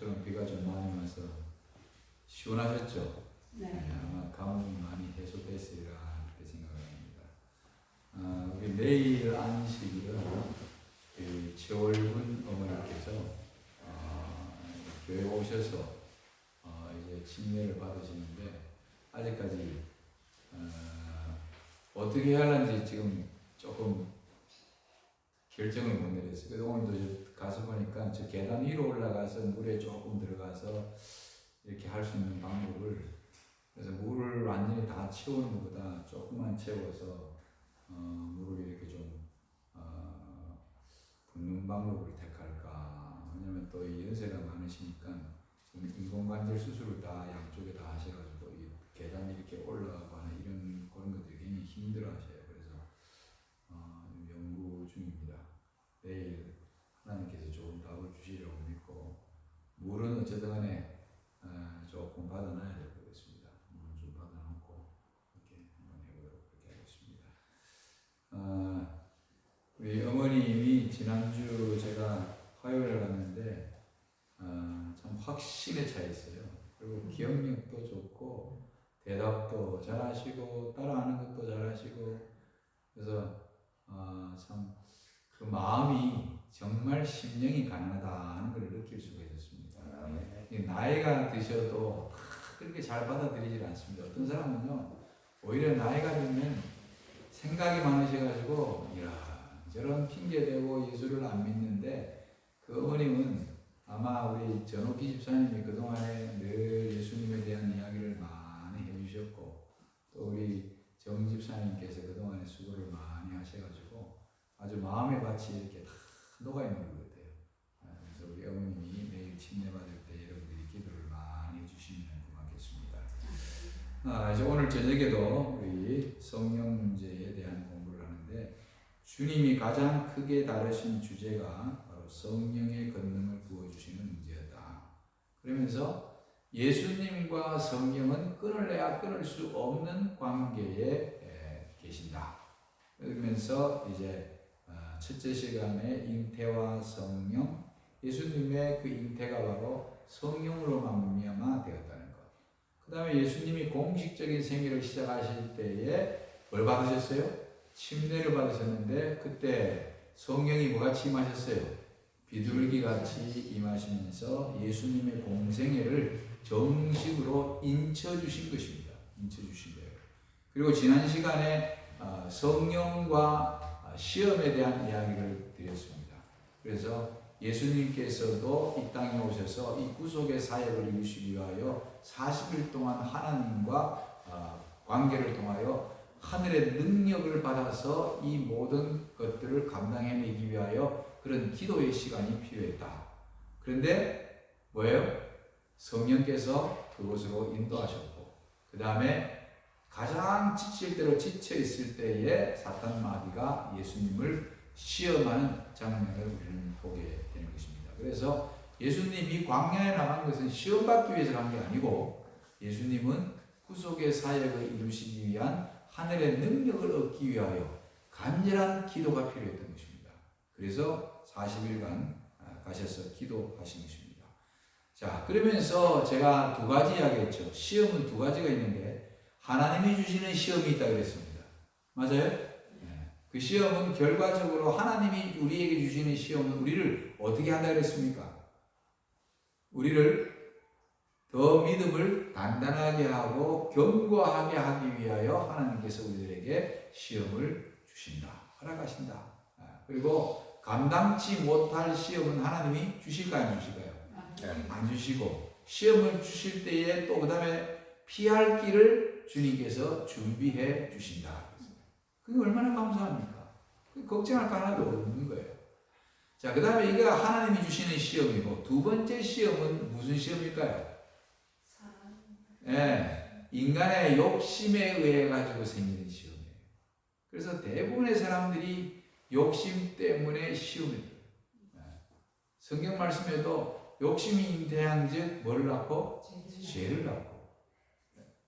오늘처럼 비가 좀 많이 와서 시원하셨죠? 네. 아마 가뭄이 많이 해소됐으리라 그렇게 생각합니다. 우리 내일 안식일은 그 최월분 어머니께서 교회 오셔서 이제 침례를 받으시는데 아직까지 어떻게 하는지 지금 조금 결정을 못 내렸어요. 그래서 오늘도 가서 보니까 저 계단 위로 올라가서 물에 조금 들어가서 이렇게 할 수 있는 방법을, 그래서 물을 완전히 다 채우는 것보다 조금만 채워서 물을 이렇게 좀 붓는 방법을 택할까. 왜냐면 또 이 연세가 많으시니까 지금 인공관절 수술을 다 양쪽에 다 하셔가지고 이 계단 이렇게 올라가고 하는 이런 그런 것들이 굉장히 힘들어하셔요. 그래서 연구 중입니다. 내일 하나님께서 좋은 답을 주시려고 믿고, 물은 어쨌든 간에 조금 받아놔야 될 것 같습니다. 물은 좀 받아놓고 이렇게 한번 해보도록 그렇게 하겠습니다. 우리 어머님이 지난주 제가 화요일에 갔는데 참 확신에 차 있어요. 그리고 기억력도 좋고 대답도 잘하시고 따라하는 것도 잘하시고, 그래서 참 그 마음이 정말 심령이 가난하다 하는 걸 느낄 수가 있었습니다. 나이가 드셔도 그렇게 잘 받아들이질 않습니다. 어떤 사람은요, 오히려 나이가 들면 생각이 많으셔가지고 저런 핑계대고 예수를 안 믿는데, 그 어머님은 아마 우리 전옥기 집사님이 그동안에 늘 예수님에 대한 이야기를 많이 해주셨고, 또 우리 정 집사님께서 그동안에 수고를 많이 하셔가지고 아주 마음의 밭이 이렇게 다 녹아있는 것 같아요. 그래서 우리 어머님이 매일 침례 받을 때 여러분들이 기도를 많이 해주시면 고맙겠습니다. 이제 오늘 저녁에도 우리 성령 문제에 대한 공부를 하는데, 주님이 가장 크게 다루신 주제가 바로 성령의 권능을 부어주시는 문제였다. 그러면서 예수님과 성령은 끊을래야 끊을 수 없는 관계에 계신다. 그러면서 이제 첫째 시간에 잉태와 성령, 예수님의 그 잉태가 바로 성령으로 말미암아 되었다는 것. 그 다음에 예수님이 공식적인 생애를 시작하실 때에 뭘 받으셨어요? 침례를 받으셨는데, 그때 성령이 뭐같이 임하셨어요? 비둘기같이 임하시면서 예수님의 공생애를 정식으로 인쳐주신 것입니다. 인쳐주신 거예요. 그리고 지난 시간에 성령과 시험에 대한 이야기를 드렸습니다. 그래서 예수님께서도 이 땅에 오셔서 이 구속의 사역을 이루시기 위하여 40일 동안 하나님과 관계를 통하여 하늘의 능력을 받아서 이 모든 것들을 감당해내기 위하여 그런 기도의 시간이 필요했다. 그런데 뭐예요? 성령께서 그곳으로 인도하셨고, 그 다음에 가장 지칠 대로 지쳐 있을 때에 사탄 마귀가 예수님을 시험하는 장면을 우리는 보게 되는 것입니다. 그래서 예수님이 광야에 나간 것은 시험받기 위해서 간 게 아니고, 예수님은 구속의 사역을 이루시기 위한 하늘의 능력을 얻기 위하여 간절한 기도가 필요했던 것입니다. 그래서 40일간 가셔서 기도하신 것입니다. 자, 그러면서 제가 두 가지 이야기했죠. 시험은 두 가지가 있는데 하나님이 주시는 시험이 있다고 그랬습니다. 맞아요? 네. 그 시험은 결과적으로 하나님이 우리에게 주시는 시험은 우리를 어떻게 한다고 그랬습니까? 우리를 더 믿음을 단단하게 하고 견고하게 하기 위하여 하나님께서 우리들에게 시험을 주신다, 허락하신다. 그리고 감당치 못할 시험은 하나님이 주실까요, 안 주실까요? 안 주시고, 시험을 주실 때에 또 그 다음에 피할 길을 주님께서 준비해 주신다. 그게 얼마나 감사합니까? 걱정할 거 하나도 없는 거예요. 자, 그 다음에 이거 하나님이 주시는 시험이고, 두 번째 시험은 무슨 시험일까요? 인간의 욕심에 의해 가지고 생기는 시험이에요. 그래서 대부분의 사람들이 욕심 때문에 시험에 들어요. 성경 말씀에도 욕심이 잉태한즉 뭐를 낳고? 죄를 낳고.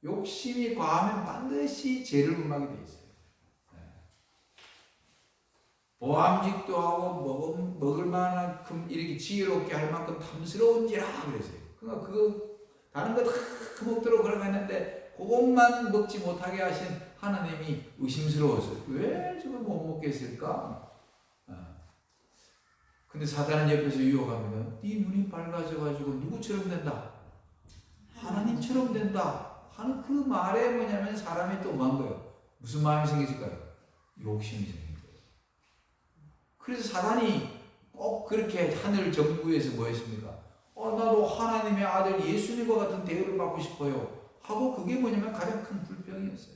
욕심이 과하면 반드시 죄를 범하게 돼 있어요. 보암직도 하고 먹을 만큼 이렇게 지혜롭게 할 만큼 탐스러운지라 그랬어요. 그러니까 그거 다른 거 다 먹도록 걸어갔는데 그것만 먹지 못하게 하신 하나님이 의심스러워서 왜 저걸 못 먹겠을까? 근데 사단은 옆에서 유혹합니다. 네 눈이 밝아져가지고 누구처럼 된다? 하나님처럼 된다 하는 그 말에 뭐냐면 사람이 또 뭐한 거예요? 무슨 마음이 생기실까요? 욕심이 생깁니다. 그래서 사단이 꼭 그렇게 하늘 정부에서 뭐 했습니까? 나도 하나님의 아들 예수님과 같은 대우를 받고 싶어요 하고 그게 뭐냐면 가장 큰 불평이었어요.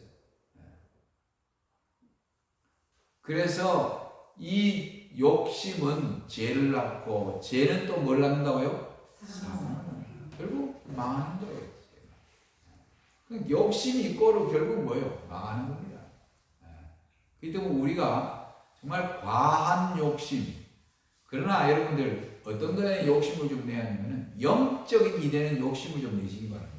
그래서 이 욕심은 죄를 낳고 죄는 또 뭘 낳는다고요? 사망. 결국 망하는 거예요. 욕심이 있고로 결국 뭐예요? 망하는 겁니다. 그렇기 때문에 우리가 정말 과한 욕심, 그러나 여러분들 어떤 거에 욕심을 좀 내야 하냐면 영적인 이되는 욕심을 좀 내시기 바랍니다.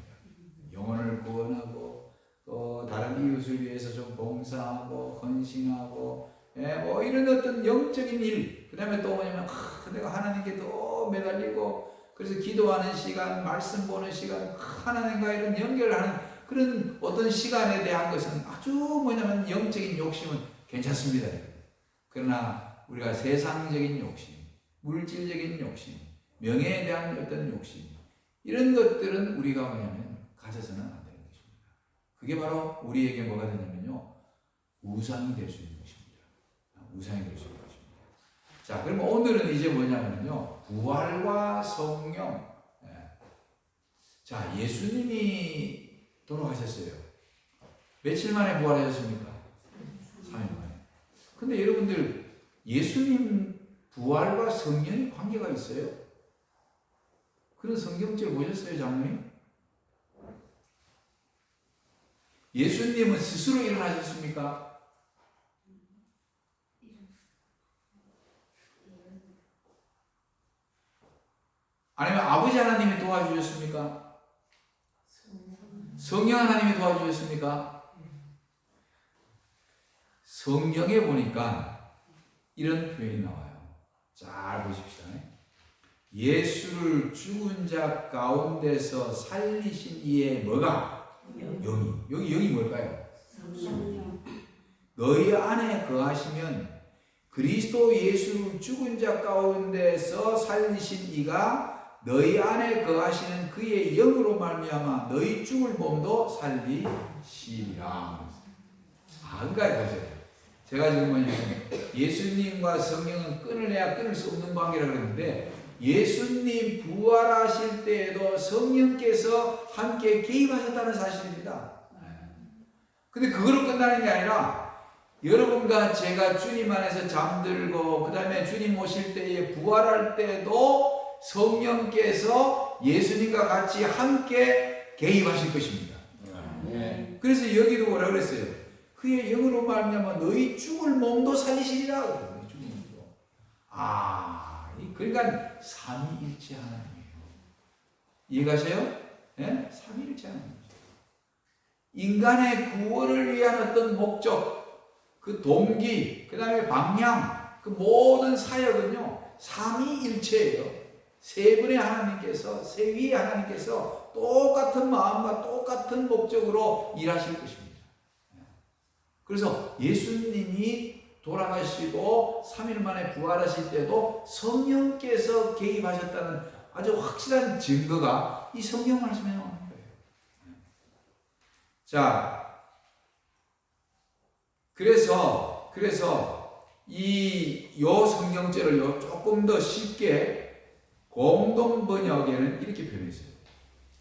영혼을 구원하고 또 다른 이웃을 위해서 좀 봉사하고 헌신하고 뭐 이런 어떤 영적인 일, 그 다음에 또 뭐냐면 내가 하나님께 더 매달리고 그래서 기도하는 시간, 말씀 보는 시간, 하나님과 이런 연결하는 그런 어떤 시간에 대한 것은 아주 뭐냐면 영적인 욕심은 괜찮습니다. 그러나 우리가 세상적인 욕심, 물질적인 욕심, 명예에 대한 어떤 욕심, 이런 것들은 우리가 뭐냐면 가져서는 안 되는 것입니다. 그게 바로 우리에게 뭐가 되냐면요, 우상이 될 수 있는 것입니다. 우상이 될 수 있는 것입니다. 자, 그럼 오늘은 이제 뭐냐면요, 부활과 성령. 자, 예수님이 돌아가셨어요. 며칠 만에 부활하셨습니까? 3일 만에. 근데 여러분들, 예수님 부활과 성령이 관계가 있어요? 그런 성경책 보셨어요, 장로님? 예수님은 스스로 일어나셨습니까? 아니면 아버지 하나님이 도와주셨습니까? 성령 하나님이 도와주셨습니까? 성경에 보니까 이런 표현이 나와요. 잘 보십시오. 예수를 죽은 자 가운데서 살리신 이의 뭐가? 영이. 여기 영이 뭘까요? 너희 안에 거하시면 그리스도 예수를 죽은 자 가운데서 살리신 이가 너희 안에 거하시는 그의 영으로 말미암아 너희 죽을 몸도 살리시리라. 그러니까 보세요. 제가 지금 뭐냐면 예수님과 성령은 끊을래야 끊을 수 없는 관계라고 그랬는데 예수님 부활하실 때에도 성령께서 함께 개입하셨다는 사실입니다. 근데 그거로 끝나는 게 아니라 여러분과 제가 주님 안에서 잠들고 그 다음에 주님 오실 때에 부활할 때도 성령께서 예수님과 같이 함께 개입하실 것입니다. 그래서 여기도 뭐라 그랬어요? 그의 영으로 말미암아 너희 죽을 몸도 살리시리라. 그러니까 삼위일체 하나님이에요. 이해가세요? 네? 삼위일체 하나님이죠. 인간의 구원을 위한 어떤 목적, 그 동기, 그 다음에 방향, 그 모든 사역은요 삼위일체예요. 세 분의 하나님께서, 세 위의 하나님께서 똑같은 마음과 똑같은 목적으로 일하실 것입니다. 그래서 예수님이 돌아가시고 3일 만에 부활하실 때도 성령께서 개입하셨다는 아주 확실한 증거가 이 성경 말씀에 나오는 거예요. 자, 그래서 요 성경절을 조금 더 쉽게 공동 번역에는 이렇게 표현했어요.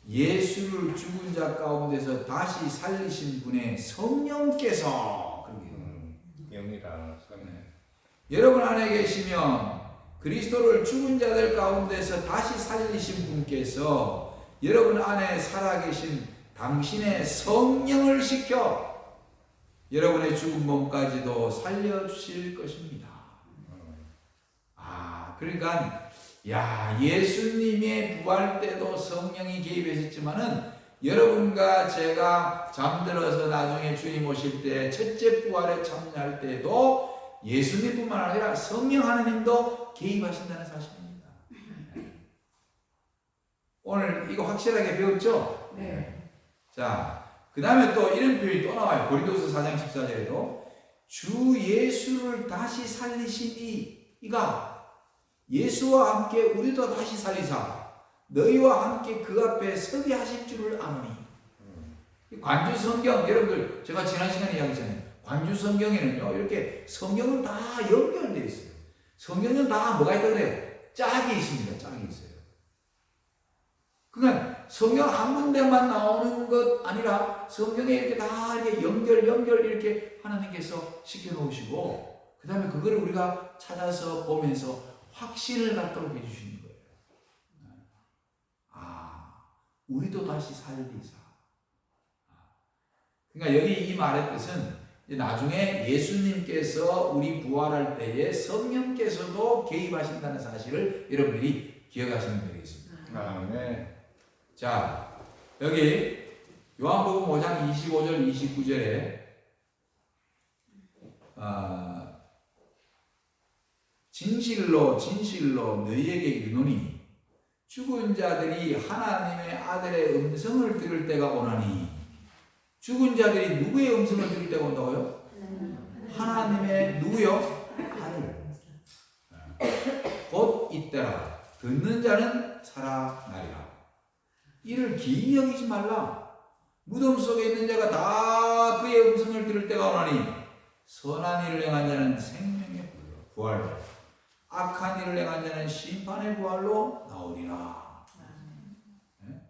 예수를 죽은 자 가운데서 다시 살리신 분의 성령께서 영이라 여러분 안에 계시면 그리스도를 죽은 자들 가운데서 다시 살리신 분께서 여러분 안에 살아계신 당신의 성령을 시켜 여러분의 죽은 몸까지도 살려주실 것입니다. 그러니까 예수님의 부활 때도 성령이 개입하셨지만은 여러분과 제가 잠들어서 나중에 주님 오실 때 첫째 부활에 참여할 때도 예수님뿐만 아니라 성령 하나님도 개입하신다는 사실입니다. 오늘 이거 확실하게 배웠죠? 네. 자, 그 다음에 또 이런 표현이 또 나와요. 고린도서 4장 14절에도 주 예수를 다시 살리신 이가 예수와 함께 우리도 다시 살리사 너희와 함께 그 앞에 서게 하실 줄을 아노니. 관주 성경, 여러분들 제가 지난 시간에 이야기했잖아요. 관주 성경에는요 이렇게 성경은 다 연결되어 있어요. 성경은 다 뭐가 있다고 그래요? 짝이 있습니다. 짝이 있어요. 그러니까 성경 한 군데만 나오는 것 아니라 성경에 이렇게 다 이렇게 연결 이렇게 하나님께서 시켜놓으시고 그 다음에 그거를 우리가 찾아서 보면서 확신을 갖도록 해주시는 거예요. 우리도 다시 살리사. 그러니까 여기 이 말의 뜻은 이제 나중에 예수님께서 우리 부활할 때에 성령께서도 개입하신다는 사실을 여러분들이 기억하시면 되겠습니다. 아멘. 자, 여기 요한복음 5장 25절 29절에 진실로 너희에게 이르노니 죽은 자들이 하나님의 아들의 음성을 들을 때가 오나니. 죽은 자들이 누구의 음성을 들을 때가 온다고요? 하나님의 누구요? 아들. 곧 이때라 듣는 자는 살아나리라. 이를 기이 여기지 말라. 무덤 속에 있는 자가 다 그의 음성을 들을 때가 오나니 선한 일을 행한 자는 생명의 부활로 악한 일을 행한 자는 심판의 부활로 나오리라. 네?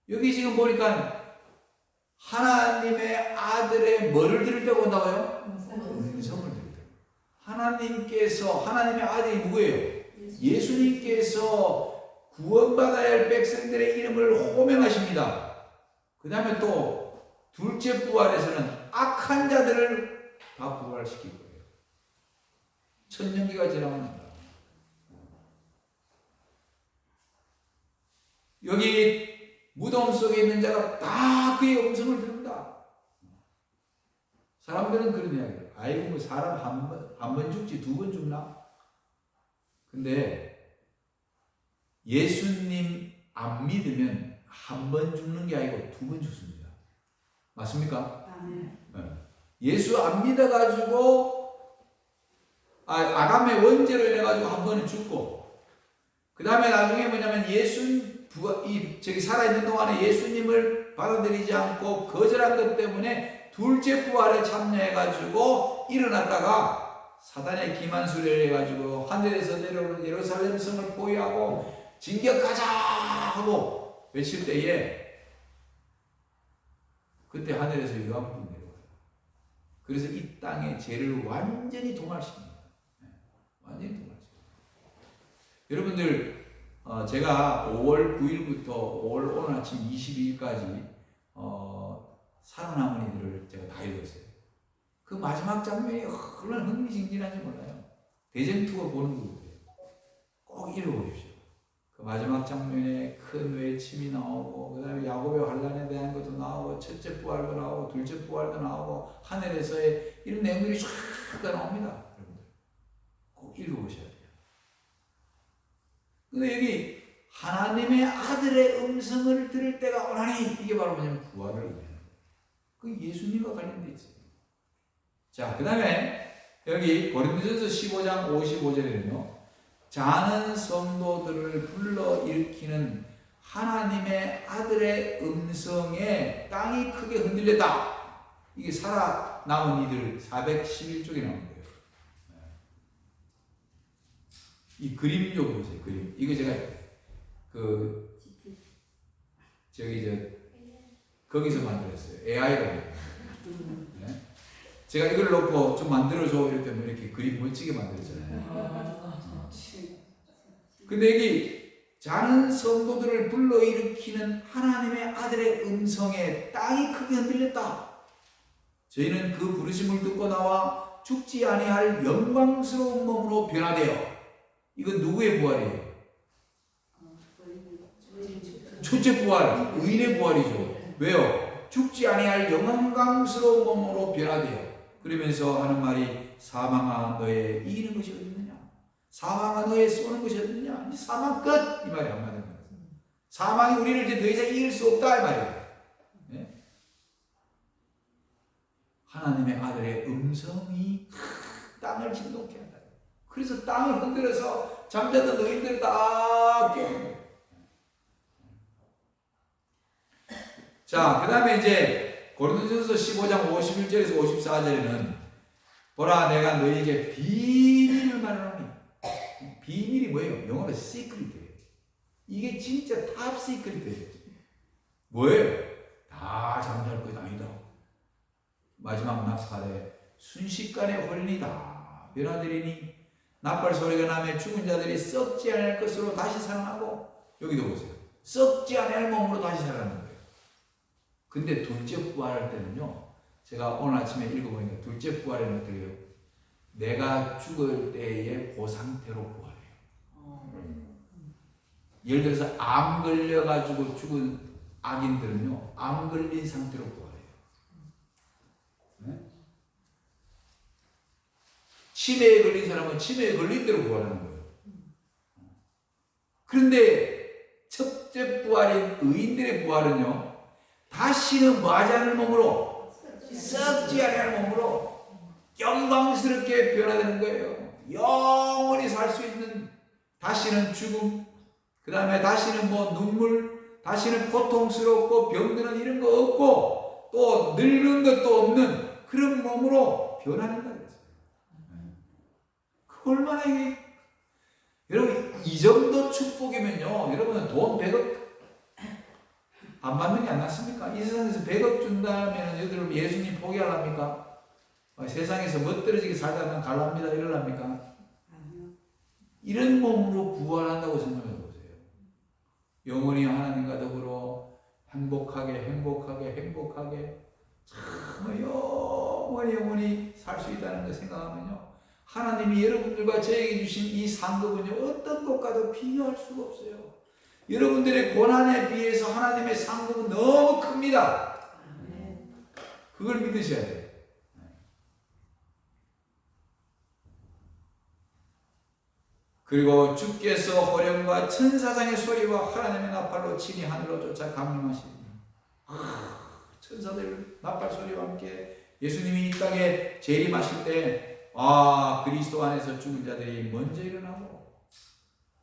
여기 지금 보니까 하나님의 아들의 뭐를 들을 때가 온다고요? 음성을 들을 때. 하나님의 아들이 누구예요? 예수님께서 구원받아야 할 백성들의 이름을 호명하십니다. 그 다음에 또 둘째 부활에서는 악한 자들을 다 부활시킬 거예요. 천년기가 지나갑니다. 여기 무덤 속에 있는 자가 다 그의 음성을 들은다. 사람들은 그런 이야기를. 아이고 뭐 사람 한 번 죽지 두 번 죽나? 근데 예수님 안 믿으면 한 번 죽는 게 아니고 두 번 죽습니다. 맞습니까? 네. 예수 안 믿어가지고 아담의 원죄로 인해가지고 한 번은 죽고 그 다음에 나중에 뭐냐면 저기 살아있는 동안에 예수님을 받아들이지 않고 거절한 것 때문에 둘째 부활에 참여해가지고 일어났다가 사단의 기만수를 해가지고 하늘에서 내려오는 예루살렘 성을 포위하고 진격하자 하고 외칠 때에 그때 하늘에서 유황불이 내려와요. 그래서 이 땅의 죄를 완전히 동할시킵니다. 완전히 동할시킵니다. 여러분들 제가 5월 9일부터 5월 오늘 아침 22일까지 살아남은 이들을 제가 다 읽었어요. 그 마지막 장면이 얼마나 흥미진진한지 몰라요. 대전 투어 보는 거예요. 꼭 읽어보십시오. 그 마지막 장면에 큰 외침이 나오고 그 다음에 야곱의 환란에 대한 것도 나오고 첫째 부활도 나오고 둘째 부활도 나오고 하늘에서의 이런 내용들이 쫙 나옵니다. 여러분들 꼭 읽어보셔야 돼요. 근데 여기 하나님의 아들의 음성을 들을 때가 오나니 이게 바로 뭐냐면 부활을 의미하는 거예요. 그 예수님과 관련되어 있어요. 자, 그 다음에 여기 고린도전서 15장 55절에는요 자는 성도들을 불러일으키는 하나님의 아들의 음성에 땅이 크게 흔들렸다. 이게 살아남은 이들 411쪽에 나오는 거예요. 이 그림 좀 보세요. 그림. 이거 제가 거기서 만들었어요. AI로. 네? 제가 이걸 놓고 좀 만들어줘 이럴 때 뭐 이렇게 그림 멋지게 만들었잖아요. 근데 여기 자는 성도들을 불러일으키는 하나님의 아들의 음성에 땅이 크게 흔들렸다. 저희는 그 부르심을 듣고 나와 죽지 아니할 영광스러운 몸으로 변화되어. 이건 누구의 부활이에요? 첫째 부활, 의인의 부활이죠. 왜요? 죽지 아니할 영광스러운 몸으로 변화되어. 그 그러면서 하는 말이 사망아 너의 이기는 것이 어디 있느냐? 사망아 너의 쏘는 것이 어디 있느냐? 이 사망 끝! 이 말이 한마디로 말이에요. 사망이 우리를 이제 더 이상 이길 수 없다 이 말이에요. 네? 하나님의 아들의 음성이 땅을 진동케 한다. 그래서 땅을 흔들어서 잠자던 너희들 다 깨우는 거예요. 자, 그 다음에 이제 고린도전서 15장 51절에서 54절에는 보라 내가 너희에게 비밀을 말하노니. 비밀이 뭐예요? 영어로 시크릿이에요. 이게 진짜 탑 시크릿이에요. 뭐예요? 다 잠잘 것 아니다. 마지막 나팔에 순식간에 홀리다 변화되리니 나팔 소리가 나면 죽은 자들이 썩지 않을 것으로 다시 살아나고, 여기도 보세요. 썩지 않을 몸으로 다시 살아나는 거예요. 근데 둘째 부활할 때는요, 제가 오늘 아침에 읽어보니까 둘째 부활에는 어떻게 해요? 내가 죽을 때의 그 상태로 부활해요. 예를 들어서 암 걸려가지고 죽은 악인들은요, 암 걸린 상태로 부활해요. 네? 치매에 걸린 사람은 치매에 걸린 대로 부활하는 거예요. 그런데 첫째 부활인 의인들의 부활은요, 다시는 뭐하지 않을 몸으로, 썩지 않을 몸으로 영광스럽게 변화되는 거예요. 영원히 살 수 있는, 다시는 죽음, 그 다음에 다시는 뭐 눈물, 다시는 고통스럽고 병드는 이런 거 없고 또 늙은 것도 없는 그런 몸으로 변화된다 그랬어요. 그 얼마나 이게, 여러분 이 정도 축복이면요, 여러분은 돈 100억 안 받는 게 안 낫습니까? 이 세상에서 100억 준다면 여러분 예수님 포기하랍니까? 세상에서 멋들어지게 살다 갈랍니다 이럴랍니까? 이런 몸으로 부활한다고 생각해 보세요. 영원히 하나님과 더불어 행복하게 참 영원히 살 수 있다는 걸 생각하면요, 하나님이 여러분들과 저에게 주신 이 상급은요, 어떤 것과도 비교할 수가 없어요. 여러분들의 고난에 비해서 하나님의 상급은 너무 큽니다. 그걸 믿으셔야 돼요. 그리고 주께서 호령과 천사장의 소리와 하나님의 나팔로 친히 하늘로 쫓아 강림하시니, 천사들 나팔 소리와 함께 예수님이 이 땅에 재림하실 때, 그리스도 안에서 죽은 자들이 먼저 일어나고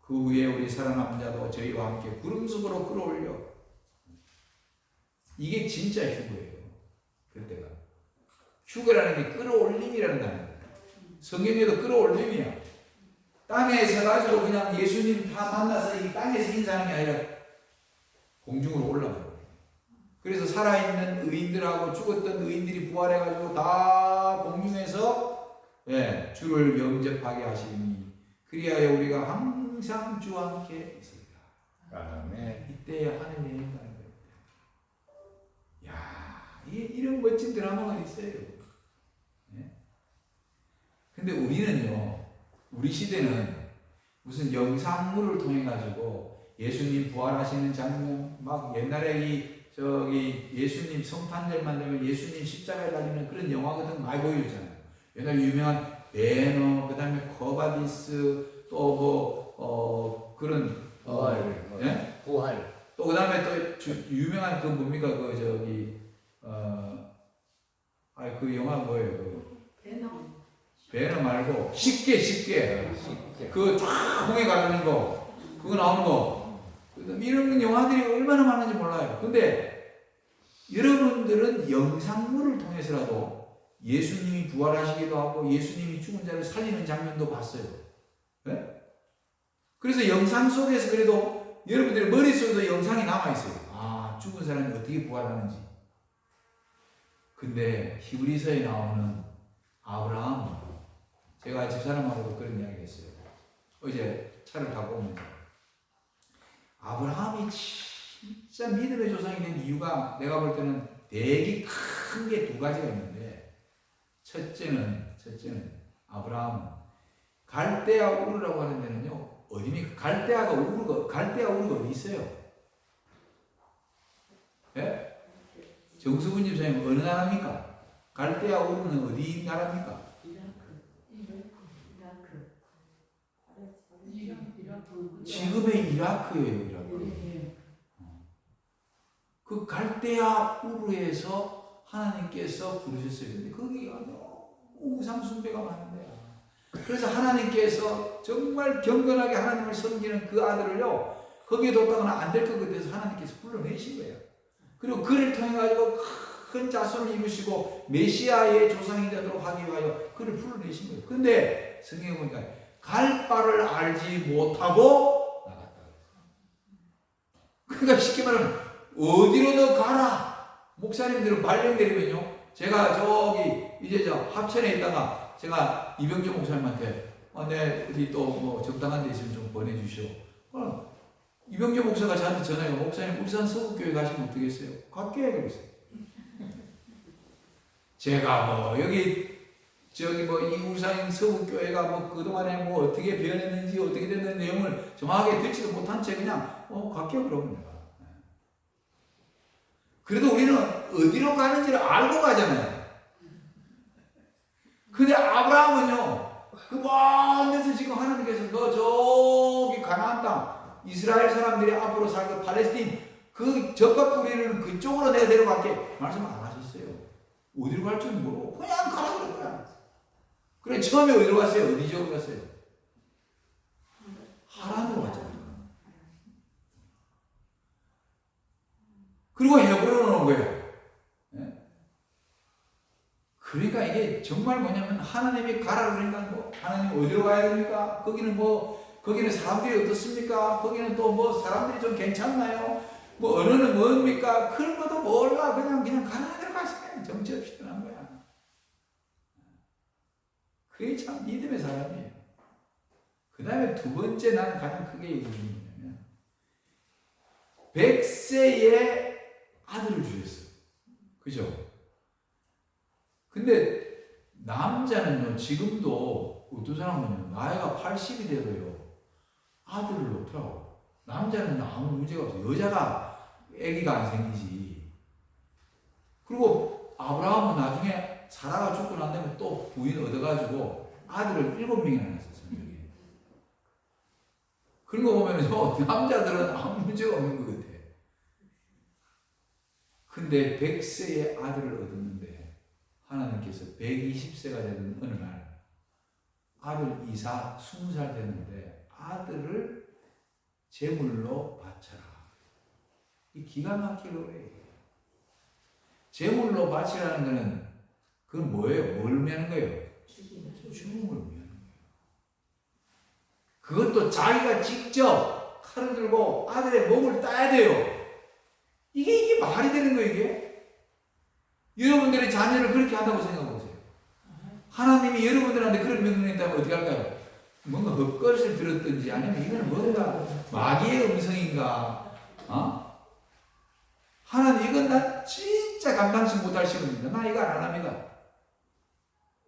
그 후에 우리 살아남은 자도 저희와 함께 구름 속으로 끌어올려. 이게 진짜 휴거예요. 그때가 휴거라는 게 끌어올림이라는 단어입니다. 성경에도 끌어올림이야. 땅에 서가지고 그냥 예수님 다 만나서 이 땅에서 인사하는 게 아니라 공중으로 올라가요. 그래서 살아있는 의인들하고 죽었던 의인들이 부활해가지고 다 공중에서 주를 영접하게 하시니 그리하여 우리가 항상 주와 함께 있습니다. 아멘. 이때에 하늘에 있다는 거예요. 야, 이런 멋진 드라마가 있어요. 근데 우리는요, 우리 시대는 무슨 영상물을 통해 가지고 예수님 부활하시는 장면, 막 옛날에 예수님 성탄절만 되면 예수님 십자가에 달리는 그런 영화 같은 거 많이 보여주잖아요. 옛날 유명한 배너, 그 다음에 커바디스, 또 그런 부활. 또 그 다음에 또 유명한 그 뭡니까 그 영화 뭐예요? 배너 말고 쉽게 그 쫙 홍해 가는 거, 그거 나오는 거, 이런 영화들이 얼마나 많은지 몰라요. 근데 여러분들은 영상물을 통해서라도 예수님이 부활하시기도 하고 예수님이 죽은 자를 살리는 장면도 봤어요. 네? 그래서 영상 속에서 그래도 여러분들의 머릿속에도 영상이 남아있어요. 죽은 사람이 어떻게 부활하는지. 근데 히브리서에 나오는 아브라함, 제가 집사람하고도 그런 이야기 했어요. 어제 차를 타고 오면서 아브라함이 진짜 믿음의 조상이 된 이유가 내가 볼 때는 되게 큰 게 두 가지가 있는데, 첫째는 아브라함은 갈대아 우르라고 하는 데는요, 어디니? 갈대아 우르가 어디 있어요? 예? 정수근 집사님 어느 나라입니까? 갈대아 우르는 어디 나라입니까? 지금의 이라크예요. 이라크. 그 갈대아 우르에서 하나님께서 부르셨어요. 근데 거기가 너무 우상 숭배가 많은 거야. 그래서 하나님께서 정말 경건하게 하나님을 섬기는 그 아들을요, 거기에 뒀다가는 안 될 것 같아서 하나님께서 불러내신 거예요. 그리고 그를 통해 가지고 큰 자손을 이루시고 메시아의 조상이 되도록 하기 위하여 그를 불러내신 거예요. 근데 성경에 보니까 갈 바를 알지 못하고 나갔다. 그러니까 쉽게 말하면 어디로 너 가라. 목사님들은 발령내리면요, 제가 저기 이제 저 합천에 있다가 제가 이병재 목사님한테 내 어디 또 뭐 적당한 데 있으면 좀 보내주시오. 이병재 목사가 저한테 전화해서 목사님 울산 서구교회 가시면 어떻겠어요? 갈게 그랬어요. 제가 뭐 여기 저기 뭐 이 울산 서구교회가 뭐 그동안에 뭐 어떻게 변했는지 어떻게 됐는 내용을 정확하게 듣지도 못한 채 그냥 갈게 그러면 내가. 그래도 우리는 어디로 가는지를 알고 가잖아요. 근데 아브라함은요, 그 먼 데서 지금 하나님께서 너 저기 가나안 땅 이스라엘 사람들이 앞으로 살 그 팔레스틴 그 젖과 뿌리는 그쪽으로 내가 데려갈게 말씀 안 하셨어요. 어디로 갈 줄 모르고 그냥 가라 그런 거야. 그래 처음에 어디로 갔어요? 어디 지역으로 갔어요? 하란으로 갔잖아요. 그리고 헤브론으로 온 거예요. 네? 그러니까 이게 정말 뭐냐면 하나님이 가라 그러니까 뭐 하나님 어디로 가야 됩니까? 거기는 사람들이 어떻습니까? 거기는 또 뭐 사람들이 좀 괜찮나요? 뭐 언어는 뭡니까? 그런 것도 몰라. 그냥 가라 대로 가시면 정치 없이 떠난 거야. 그게 참 믿음의 사람이에요. 그 다음에 두 번째 나는 가장 크게 얘기하는 뭐냐면 100세의 아들을 주셨어요. 그죠? 근데 남자는요, 지금도 어떤 사람은요, 나이가 80이 돼도요, 아들을 놓더라고. 남자는 아무 문제가 없어요. 여자가 아기가 안 생기지. 그리고 아브라함은 나중에 사라가 죽고 난 다음에 또 부인 얻어가지고 아들을 7명이나 낳았어요, 성경에. 그런 거 보면요, 남자들은 아무 문제가 없는 것 같아. 근데 100세의 아들을 얻었는데 하나님께서 120세가 되는 어느 날 아들 이삭 20살 됐는데 아들을 제물로 바쳐라. 이 기가 막힐 노래예요. 제물로 바치라는 거는 그건 뭐예요? 뭘 의미하는 거예요? 죽음을 의미하는 거예요. 그것도 자기가 직접 칼을 들고 아들의 목을 따야 돼요. 이게 말이 되는 거예요, 이게? 여러분들의 자녀를 그렇게 한다고 생각해 보세요. 하나님이 여러분들한테 그런 명령을 했다면 어떻게 할까요? 뭔가 헛것을 들었든지 아니면 이거는 뭔가 마귀의 음성인가? 하나님 이건 나 진짜 감당치 못할 시험입니다. 나 이거 안 합니다.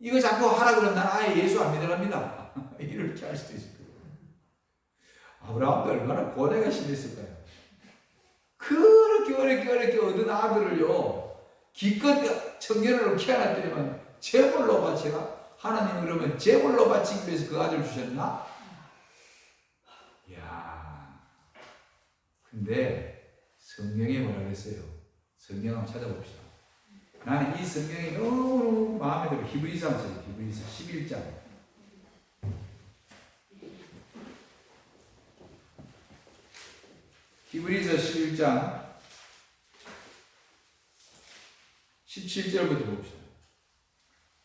이거 자꾸 하라 그러면 난 아예 예수 안 믿으랍니다. 이렇게 할 수도 있을 거예요. 아브라함도 얼마나 고뇌가 심했을까요? 그렇게 어렵게 얻은 아들을요, 기껏 청년으로 키워놨더니만 제물로 바치라? 하나님 그러면 제물로 바치기 위해서 그 아들 주셨나? 이야. 근데 성경에 뭐라 그랬어요? 성경 한번 찾아봅시다. 나는 이 성경이 너무 마음에 들어. 히브리서 한번 찾아요. 히브리서 11장. 히브리서 11장 17절부터 봅시다.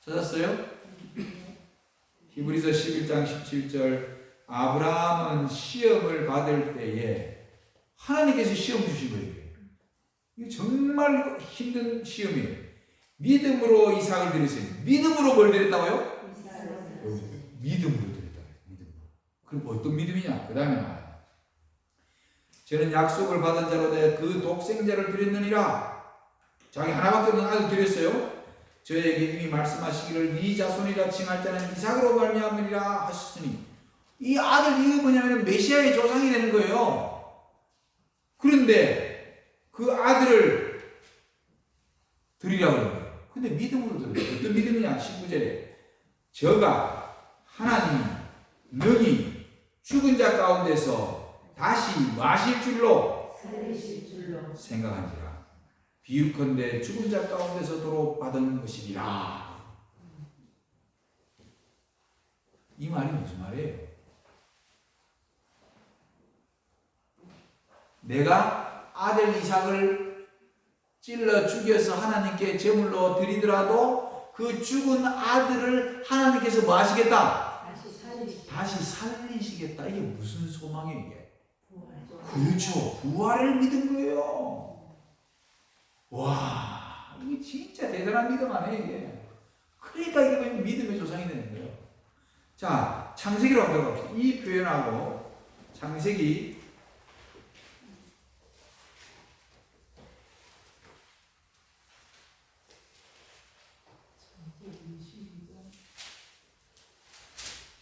찾았어요? 히브리서 11장 17절. 아브라함은 시험을 받을 때에 하나님께서 시험 주신 거예요. 이게 정말 힘든 시험이에요. 믿음으로 이삭을 드렸어요. 믿음으로 뭘 드렸다고요? 믿음으로 드렸다고요. 믿음으로. 그럼 어떤 믿음이냐? 그 다음에 나와요. 저는 약속을 받은 자로 내 그 독생자를 드렸느니라. 자기 하나밖에 없는 아들 드렸어요. 저에게 이미 말씀하시기를 네 자손이라 칭할 자는 이삭으로 말미암으리라 하셨으니, 이 아들 이게 뭐냐면 메시아의 조상이 되는 거예요. 그런데 그 아들을 드리라고 그래요. 근데 믿음으로 들었어요. 어떤 믿음이냐? 19절에 저가 하나님이 능히 죽은 자 가운데서 다시 마실 줄로 생각한지라. 비유컨대 죽은 자 가운데서 도로 받은 것이니라. 이 말이 무슨 말이에요? 내가 아들 이삭을 찔러 죽여서 하나님께 제물로 드리더라도 그 죽은 아들을 하나님께서 뭐 하시겠다? 다시 살리시겠다. 이게 무슨 소망이에요, 이게? 그렇죠. 부활을 믿은 거예요. 와, 이게 진짜 대단한 믿음 아니에요, 이게. 그러니까 이게 믿음의 조상이 되는 거예요. 자, 창세기로 한번 들어갑시다. 이 표현하고 창세기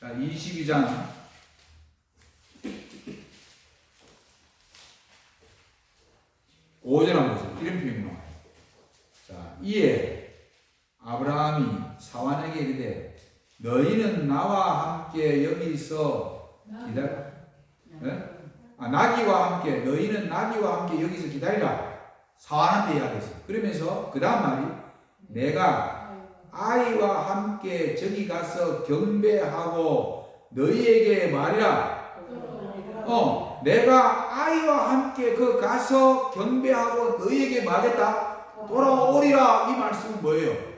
22장 5절 한번 보세요. 이런 표현이 나와요. 자, 이에 아브라함이 사환에게 이르되 너희는 나와 함께 여기서 기다려. 나귀와 함께 너희는 나귀와 함께 여기서 기다리라. 사환한테 이야기했어요. 그러면서 그 다음 말이 내가 아이와 함께 저기 가서 경배하고 너희에게 말이라. 내가 아이와 함께 그 가서 경배하고 너희에게 말했다. 돌아오리라. 이 말씀은 뭐예요?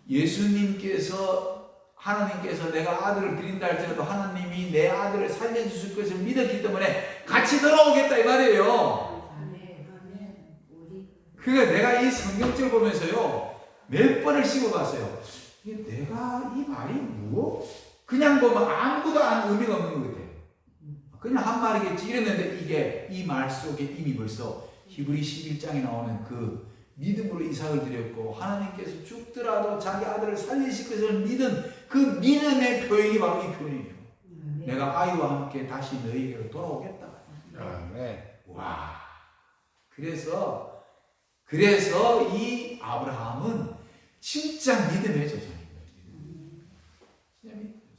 예수님께서 하나님께서 내가 아들을 드린다 할지라도 하나님이 내 아들을 살려주실 것을 믿었기 때문에 같이 돌아오겠다 이 말이에요. 그러니까 내가 이 성경책을 보면서요 몇 번을 씹어봤어요. 이게 내가 이 말이 뭐? 그냥 보면 아무것도 안 의미가 없는 것 같아요. 그냥 한 말이겠지 이랬는데 이게 이 말 속에 이미 벌써 히브리 11장에 나오는 그 믿음으로 이삭을 드렸고 하나님께서 죽더라도 자기 아들을 살리실 것을 믿은 그 믿음의 표현이 바로 이 표현이에요. 내가 아이와 함께 다시 너희에게로 돌아오겠다. 와. 그래서 이 아브라함은 진짜 믿음의 조상인 거예요. 진짜 믿음의 조상.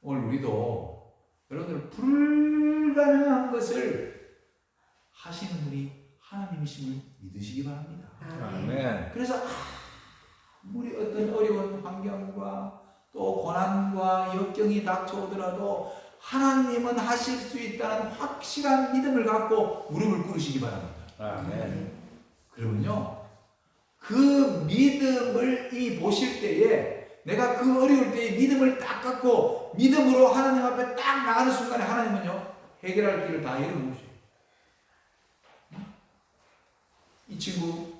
오늘 우리도 여러분들 불가능한 것을 하시는 분이 하나님이심을 믿으시기 바랍니다. 아멘. 그래서 아무리 어떤 어려운 환경과 또 고난과 역경이 닥쳐오더라도 하나님은 하실 수 있다는 확실한 믿음을 갖고 무릎을 꿇으시기 바랍니다. 아멘. 그러면요, 그 믿음을 보실 때에 내가 그 어려울 때에 믿음을 딱 갖고 믿음으로 하나님 앞에 딱 나가는 순간에 하나님은요 해결할 길을 다 열어놓으셔요. 이 친구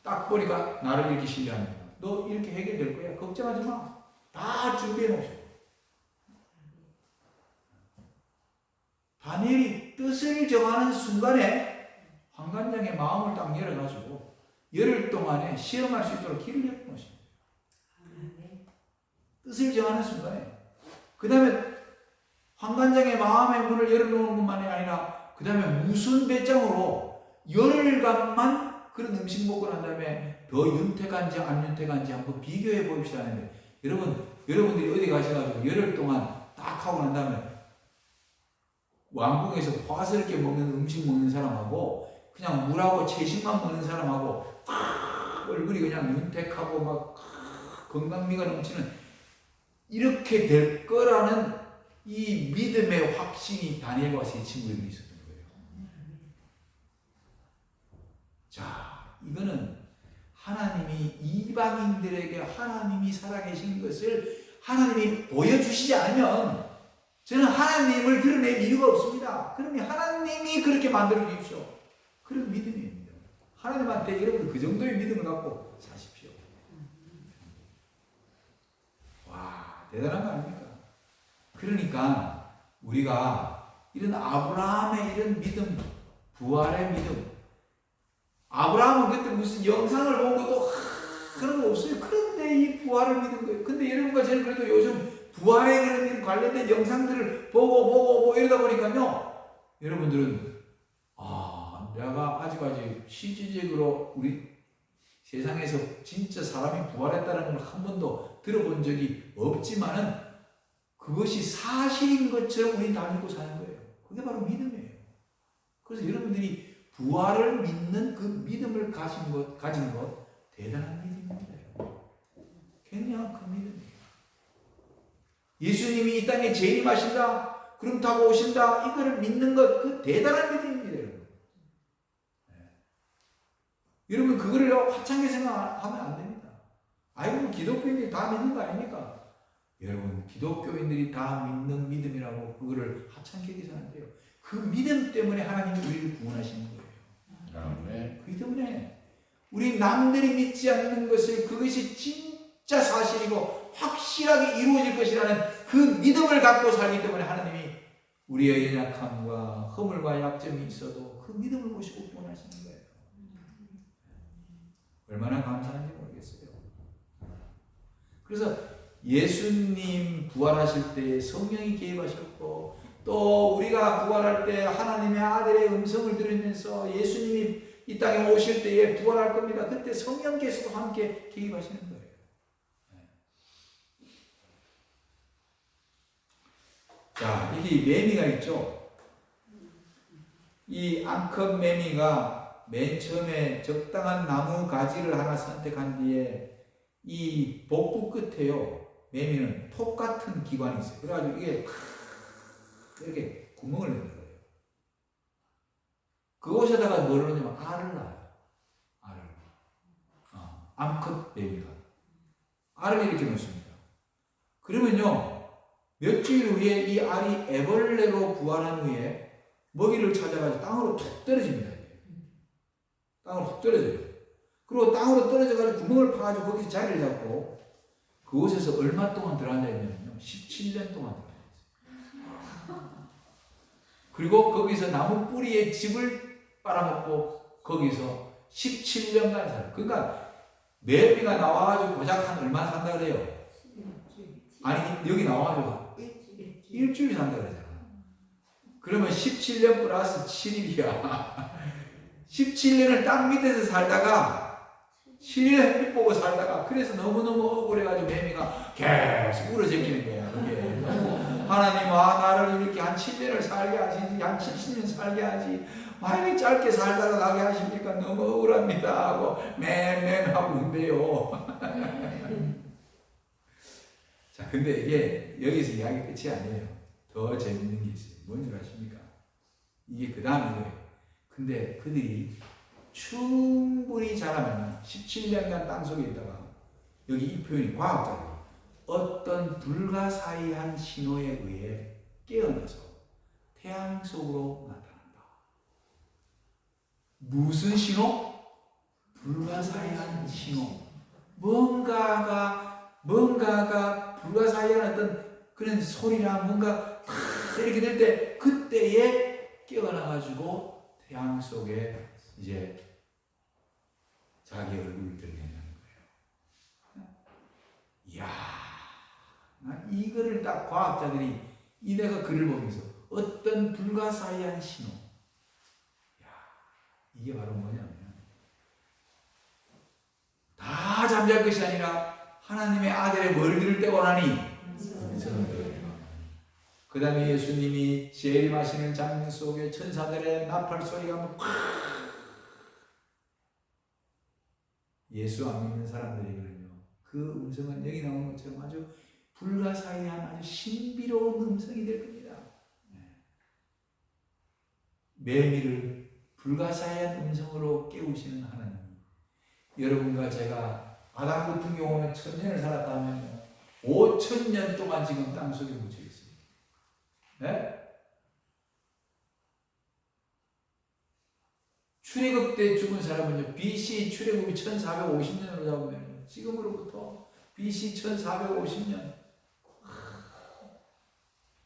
딱 보니까 나를 이렇게 신뢰합니다. 너 이렇게 해결될 거야. 걱정하지 마. 다 준비해 놓으셔요. 다니엘이 뜻을 정하는 순간에 환관장의 마음을 딱 열어가지고 열흘 동안에 시험할 수 있도록 길을 열어놓으십니다. 뜻을 정하는 순간에 그 다음에 환관장의 마음의 문을 열어놓는 것만이 아니라 그 다음에 무슨 배짱으로 열흘간만 그런 음식 먹고 난 다음에 더 윤택한지 안 윤택한지 한번 비교해 봅시다 하는데 여러분들이 어디 가셔가지고 열흘 동안 딱 하고 난 다음에 왕궁에서 화스럽게 먹는 음식 먹는 사람하고 그냥 물하고 채식만 먹는 사람하고 얼굴이 그냥 윤택하고 막 건강미가 넘치는 이렇게 될 거라는 이 믿음의 확신이 다니엘과 세 친구들이 있었던 거예요. 자, 이거는 하나님이 이방인들에게 하나님이 살아계신 것을 하나님이 보여주시지 않으면 저는 하나님을 드러낼 이유가 없습니다. 그러면 하나님이 그렇게 만들어 주십시오. 그런 믿음입니다. 하나님한테 여러분 그 정도의 믿음을 갖고 사십시오. 와, 대단한 거 아닙니까? 그러니까 우리가 이런 아브라함의 이런 믿음, 부활의 믿음, 아브라함은 그때 무슨 영상을 본 것도 그런 거 없어요. 그런데 이 부활을 믿은 거예요. 근데 여러분과 저는 그래도 요즘 부활에 관련된 영상들을 보고 이러다 보니까요, 여러분들은 내가 아직까지 실질적으로 우리 세상에서 진짜 사람이 부활했다는 걸 한 번도 들어본 적이 없지만은 그것이 사실인 것처럼 우리 다 믿고 사는 거예요. 그게 바로 믿음이에요. 그래서 여러분들이 부활을 믿는 그 믿음을 가진 것 대단한 믿음입니다. 굉장히 큰 믿음이에요. 예수님이 이 땅에 재림하신다, 구름 타고 오신다, 이거를 믿는 것, 그 대단한 믿음입니다, 여러분. 네. 여러분 그거를 화창하게 생각하면 안 됩니다. 아이고 기독교인들이 다 믿는 거 아닙니까? 여러분 기독교인들이 다 믿는 믿음이라고 그거를 하찮게 여기서는 안 돼요. 그 믿음 때문에 하나님이 우리를 구원하시는 거예요. 아멘. 그 때문에 우리 남들이 믿지 않는 것을 그것이 진짜 사실이고 확실하게 이루어질 것이라는 그 믿음을 갖고 살기 때문에 하나님이 우리의 연약함과 허물과 약점이 있어도 그 믿음을 보시고 구원하시는 거예요. 얼마나 감사한지 모르겠어요. 그래서 예수님 부활하실 때 성령이 개입하셨고 또 우리가 부활할 때 하나님의 아들의 음성을 들으면서 예수님이 이 땅에 오실 때에 부활할 겁니다. 그때 성령께서도 함께 개입하시는 거예요. 자, 이게 매미가 있죠. 이 앙컷 매미가 맨 처음에 적당한 나무 가지를 하나 선택한 뒤에 이 복부 끝에요. 매미는 톱 같은 기관이 있어요. 그래가지고 이게 이렇게 구멍을 내는 거예요. 그곳에다가 뭐를 넣냐면 알을 낳아요. 알을. 암컷 매미가. 알을 이렇게 넣습니다. 그러면요, 며칠 후에 이 알이 애벌레로 부활한 후에 먹이를 찾아가지고 땅으로 툭 떨어집니다. 땅으로 툭 떨어져요. 그리고 땅으로 떨어져가지고 구멍을 파가지고 거기서 자리를 잡고 그곳에서 얼마 동안 들어앉아있냐면요, 17년 동안 들어앉아있어요. 그리고 거기서 나무 뿌리에 즙을 빨아먹고 거기서 17년간 살아요. 그러니까 매미가 나와가지고 고작 한 얼마 산다 그래요? 아니 여기 나와가지고 일주일 산다 그러잖아. 그러면 17년 플러스 7일이야. 17년을 땅 밑에서 살다가 7일 햇빛 보고 살다가 그래서 너무너무 억울해가지고 매미가 계속 울어제끼는 거야. 그게 너무 하나님 나를 이렇게 한 7년을 살게 하시지 한 70년 살게 하지 왜 이렇게 짧게 살다가 가게 하십니까? 너무 억울합니다 하고 맴맴하고 있는데요. 자, 근데 이게 여기서 이야기 끝이 아니에요. 더 재밌는 게 있어요. 뭔 줄 아십니까? 이게 그 다음 이거예요. 근데 그들이 충분히 자라면 17년간 땅속에 있다가 여기 이 표현이 과학자예요. 어떤 불가사의한 신호에 의해 깨어나서 태양 속으로 나타난다. 무슨 신호? 불가사의한 신호. 뭔가가 불가사의한 어떤 그런 소리나 뭔가 이렇게 될 때 그때에 깨어나가지고 태양 속에 이제 자기 얼굴을 드러낸다는 거예요. 이야, 이거를 딱 과학자들이 내가 글을 보면서 어떤 불가사의한 신호. 이야, 이게 바로 뭐냐면 다 잠잘 것이 아니라 하나님의 아들의 머리를 떼고 나니 그 다음에 예수님이 재림하시는 장면 속에 천사들의 나팔 소리가 막 예수 안 믿는 사람들이거든요. 그 음성은 여기 나오는 것처럼 아주 불가사의한 아주 신비로운 음성이 될 겁니다. 매미를 불가사의한 음성으로 깨우시는 하나님. 여러분과 제가 아담 같은 경우는 1000년을 살았다면 5000년 동안 지금 땅속에 묻혀 있어요. 네? 출애굽 때 죽은 사람은요, BC 출애굽이 1450년으로 잡으면 지금으로부터 BC 1450년.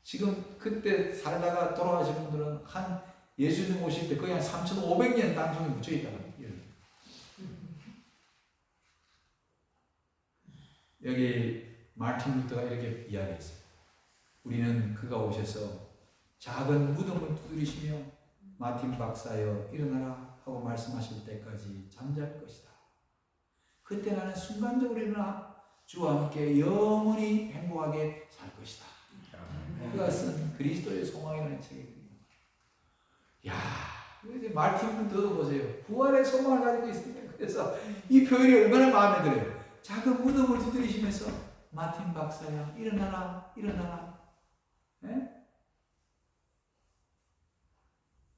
지금 그때 살다가 돌아가신 분들은 한 예수님 오실 때 거의 한 3500년 땅속에 묻혀 있다고. 여기 마틴 루터가 이렇게 이야기했어요. 우리는 그가 오셔서 작은 무덤을 두드리시며 마틴 박사여 일어나라 하고 말씀하실 때까지 잠잘 것이다. 그때 나는 순간적으로 일어나 주와 함께 영원히 행복하게 살 것이다. 그것은 그리스도의 소망이라는 책이거든요. 야, 이제 말씀을 들어보세요. 부활의 소망을 가지고 있습니다. 그래서 이 표현이 얼마나 마음에 들어요. 작은 무덤을 두드리시면서 마틴 박사야, 일어나라, 일어나라. 네?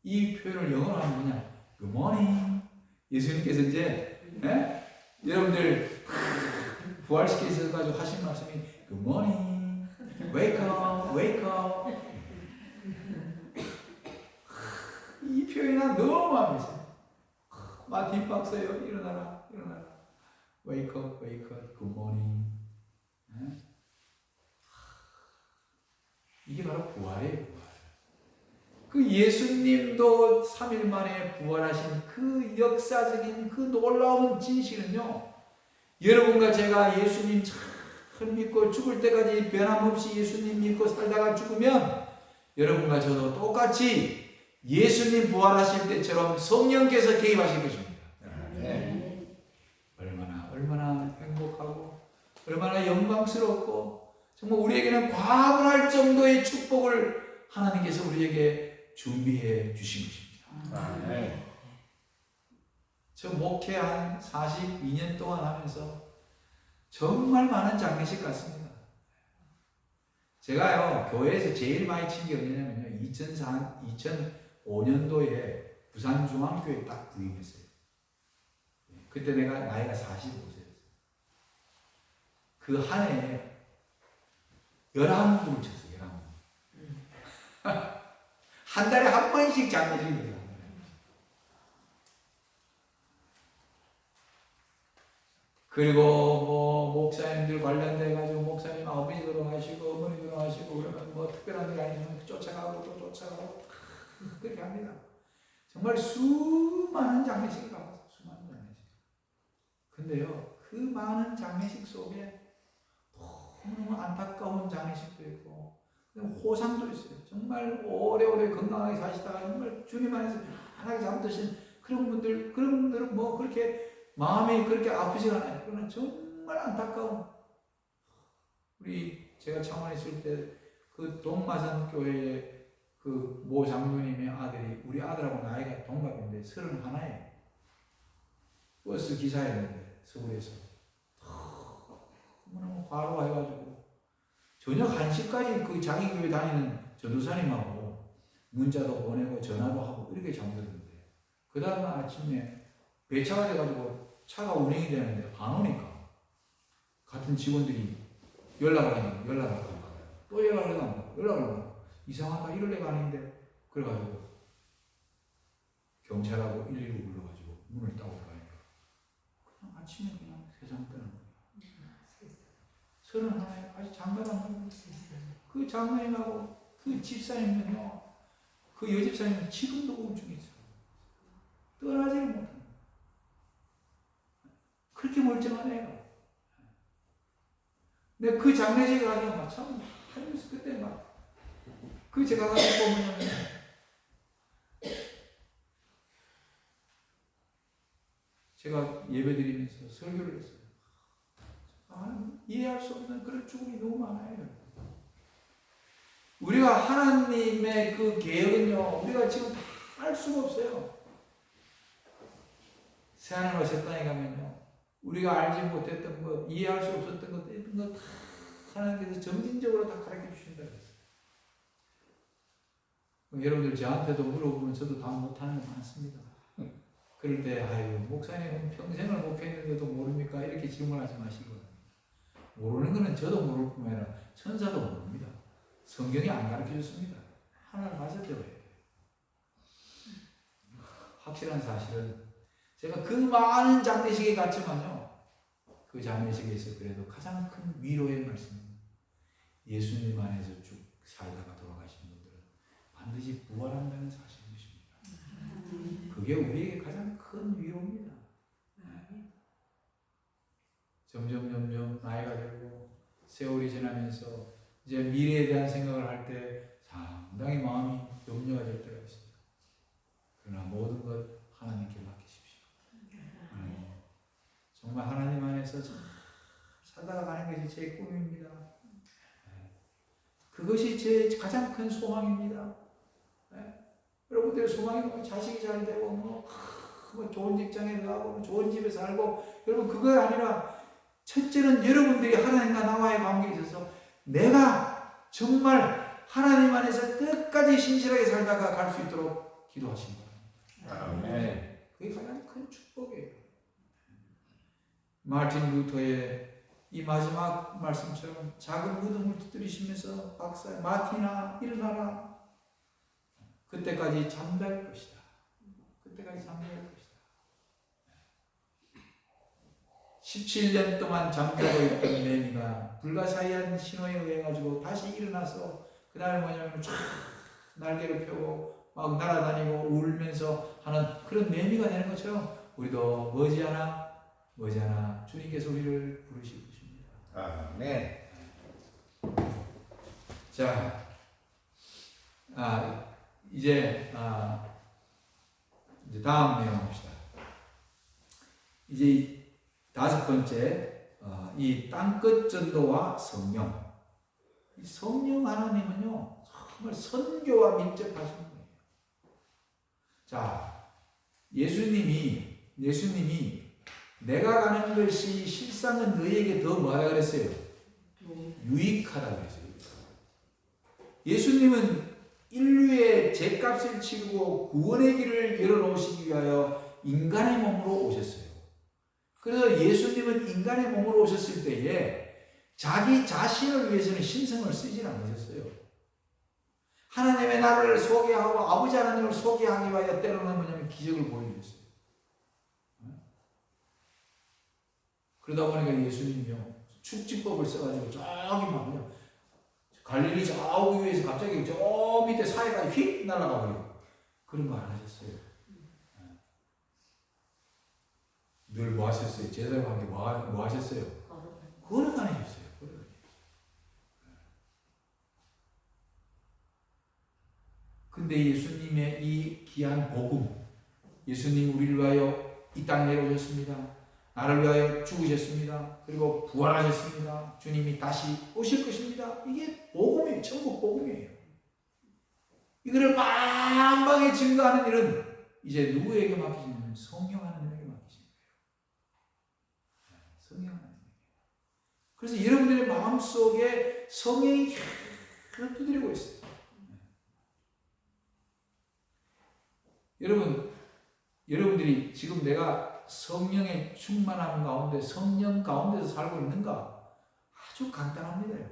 이 표현을 영어로 하면 뭐냐? Good morning. 예수님께서 이제 여러분들 부활시켜서 가지고 하신 말씀이 Good morning. Wake up, wake up. 이 표현이 너무 마음에 있어요. 마틴 박사요, 일어나라, 일어나라. Wake up, wake up. Good morning. 이게 바로 부활이에요, 부활. 그 예수님도 3일 만에 부활하신 그 역사적인 그 놀라운 진실은요, 여러분과 제가 예수님 참 믿고 죽을 때까지 변함없이 예수님 믿고 살다가 죽으면 여러분과 저도 똑같이 예수님 부활하실 때처럼 성령께서 개입하실 것입니다. 네. 얼마나 행복하고 얼마나 영광스럽고 정말 우리에게는 과분할 정도의 축복을 하나님께서 우리에게 준비해 주신 것입니다. 네. 저 목회 한 42년 동안 하면서 정말 많은 장례식 같습니다. 제가요, 교회에서 제일 많이 친 게 언제냐면요, 2005년도에 부산중앙교회 딱 부임했어요. 그때 내가 나이가 45세였어요. 그 한 해에 11분을 쳤어요. 11분. 한 달에 한 번씩 장례식을 해요. 그리고 뭐 목사님들 관련돼 가지고 목사님 아버지 돌아가시고 어머니 돌아가시고 그러면 뭐 특별한 일 아니면 쫓아가고 또 쫓아가고 그렇게 합니다. 정말 수많은 장례식을 가봤어요. 수많은 장례식. 근데요, 그 많은 장례식 속에 너무너무 안타까운 장례식도 있고 호상도 있어요. 정말 오래오래 건강하게 사시다가 정말 주님 안에서 편하게 잠드신 그런 분들은 뭐 그렇게 마음이 그렇게 아프지 않아요. 그러나 정말 안타까운, 우리 제가 창원에 있을 때 그 동마산 교회의 그 모 장로님의 아들이 우리 아들하고 나이가 동갑인데 31이에요. 버스 기사였는데 서울에서 너무너무 과로해가지고 저녁 1시까지 그 자기 교회 다니는 전도사님하고 문자도 보내고 전화도 하고 이렇게 잠들었는데 그 다음날 아침에 배차가 돼가지고 차가 운행이 되는데 안 오니까 같은 직원들이 연락을 하면 연락을 안 받아요. 또 연락을 해도 안 받아요. 연락을 안 받아요. 이상하다, 이럴 애가 아닌데. 그래가지고 경찰하고 119 불러가지고 문을 따고 가니까 그냥 아침에 그냥 세상 떠는 거예요. 31에 아직 장가도 안 가고 그 장로님하고 그 집사님은요, 그 여집사님은 지금도 우울증이 있어요. 떠나지를 못해요. 그렇게 멀쩡한 애가. 근데 그 장례식을 하니까 막 참 하면서 그때 막 그 제가 가서 보면 제가 예배드리면서 설교를 했어요. 이해할 수 없는 그런 죽음이 너무 많아요. 우리가 하나님의 그 계획은요, 우리가 지금 다 알 수가 없어요. 새하늘 새 땅에 가면요, 우리가 알지 못했던 것, 이해할 수 없었던 것, 이런 것 다 하나님께서 점진적으로 다 가르쳐 주신다 그랬어요. 여러분들 저한테도 물어보면 저도 다 못하는 거 많습니다. 그럴 때 아유, 목사님은 평생을 목회했는데도 모릅니까? 이렇게 질문하지 마시고, 모르는 거는 저도 모를 뿐만 아니라 천사도 모릅니다. 성경이 안 가르쳐 줬습니다. 하나님 말씀 배워야 돼요. 확실한 사실은 제가 그 많은 장례식에 갔지만요, 그 장례식에서 그래도 가장 큰 위로의 말씀은 예수님 안에서 쭉 살다가 돌아가신 분들은 반드시 부활한다는 사실인 것입니다. 그게 우리에게 가장 큰 위로입니다. 점점 나이가 들고 세월이 지나면서 이제 미래에 대한 생각을 할 때 상당히 마음이 염려가 될 때가 있습니다. 그러나 모든 것 하나님께 맡기십시오. 정말 하나님 안에서 살다가 가는 것이 제 꿈입니다. 그것이 제 가장 큰 소망입니다. 여러분들의 소망이 뭐 자식이 잘 되고 뭐 좋은 직장에 들어가고 뭐 좋은 집에 살고, 여러분 그거 아니라 첫째는 여러분들이 하나님과 나와의 관계에 있어서 내가 정말 하나님 안에서 끝까지 신실하게 살다가 갈 수 있도록 기도하신 거예요. 아멘. 그게 가장 큰 축복이에요. 마틴 루터의 이 마지막 말씀처럼 작은 무덤을 두드리시면서 박사 마틴아 일어나라. 그때까지 잠잘 것이다. 그때까지 잠잘 것이다. 17년 동안 잠자고 있던 매미가 불가사의한 신호에 의해 가지고 다시 일어나서 그날 뭐냐면 쫙 날개를 펴고 막 날아다니고 울면서 하는 그런 매미가 되는 것처럼 우리도 머지않아 주님께서 우리를 부르실 것입니다. 아멘. 자, 이제 다음 내용 봅시다. 이제 다섯 번째, 이 땅끝 전도와 성령. 이 성령 하나님은요 정말 선교와 밀접하신 분이에요. 자, 예수님이 내가 가는 것이 실상은 너희에게 더 뭐하다 그랬어요? 유익하다 그랬어요. 예수님은 인류의 죄값을 치르고 구원의 길을 열어놓으시기 위하여 인간의 몸으로 오셨어요. 그래서 예수님은 인간의 몸으로 오셨을 때에 자기 자신을 위해서는 신성을 쓰지 않으셨어요. 하나님의 나라를 소개하고 아버지 하나님을 소개하기 위하여 때로는 뭐냐면 기적을 보여주셨어요. 그러다 보니까 예수님이요 축지법을 써가지고 저기 막 그냥 갈릴리 저 위에서 갑자기 저 밑에 사이가 휙 날아가 버리고 그런 거 안 하셨어요. 늘 뭐 하셨어요? 제자들과 함께 뭐 하셨어요? 걸어 다니셨어요. 근데 예수님의 이 귀한 복음, 예수님 우리를 위하여 이 땅에 내려오셨습니다. 나를 위하여 죽으셨습니다. 그리고 부활하셨습니다. 주님이 다시 오실 것입니다. 이게 복음이에요. 천국 복음이에요. 이거를 만방에 증거하는 일은 이제 누구에게 맡기시냐면 성령 하나님에게 맡기신 거예요. 성령 하나님에게. 그래서 여러분들의 마음속에 성령이 계속 두드리고 있어요. 여러분들이 지금 내가 성령의 충만함 가운데 성령 가운데서 살고 있는가? 아주 간단합니다.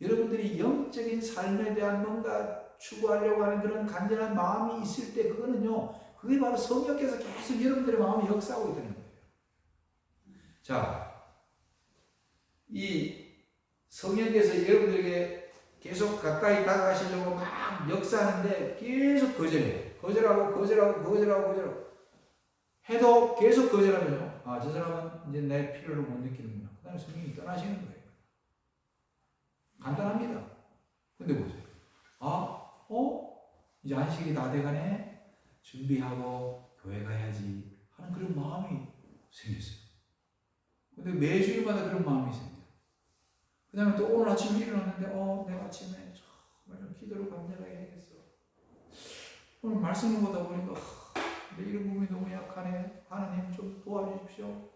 여러분들이 영적인 삶에 대한 뭔가 추구하려고 하는 그런 간절한 마음이 있을 때 그거는요, 그게 바로 성령께서 계속 여러분들의 마음에 역사하고 있다는 거예요. 자, 이 성령께서 여러분들에게 계속 가까이 다가가시려고 막 역사하는데 계속 거절하고 해도 계속 거절하면요, 저 사람은 이제 내 필요를 못 느끼는구나. 그 다음에 성령이 떠나시는 거예요. 간단합니다. 근데 보세요. 이제 안식이 다 돼가네? 준비하고 교회 가야지 하는 그런 마음이 생겼어요. 근데 매주일마다 그런 마음이 생겨요. 그 다음에 또 오늘 아침에 일어났는데, 내가 아침에 정말 좀 기도를 간절하게 해야겠어. 오늘 말씀을 보다 보니까, 내 이런 부분이 너무 약하네. 하나님 좀 도와주십시오.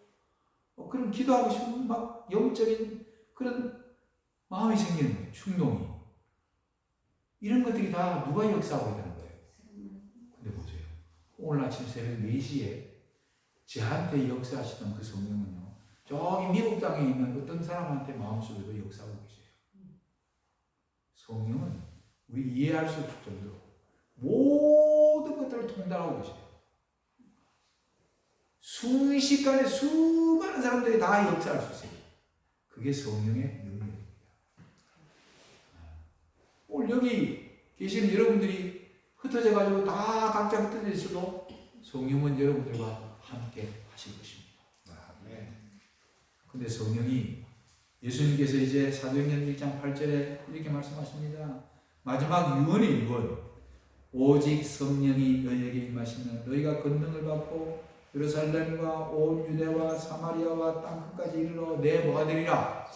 그런 기도하고 싶은 막 영적인 그런 마음이 생기는 거예요. 충동이. 이런 것들이 다 누가 역사하고 있다는 거예요. 근데 보세요. 오늘 아침 새벽 4시에 저한테 역사하시던 그 성령은요, 저기 미국 땅에 있는 어떤 사람한테 마음속에도 역사하고 계세요. 성령은 우리 이해할 수 없을 정도로 모든 것들을 통달하고 계세요. 순식간에 수많은 사람들이 다 역사할 수 있어요. 그게 성령의 능력입니다. 오늘 여기 계시는 여러분들이 흩어져 가지고 다 각자 흩어져 있어도 성령은 여러분들과 함께 하실 것입니다. 근데 성령이 예수님께서 이제 사도행전 1장 8절에 이렇게 말씀하십니다. 마지막 유언의 유언. 오직 성령이 너희에게 임하시면 너희가 권능을 받고 예루살렘과 온 유대와 사마리아와 땅끝까지 이르러 내 뭐가 되리라?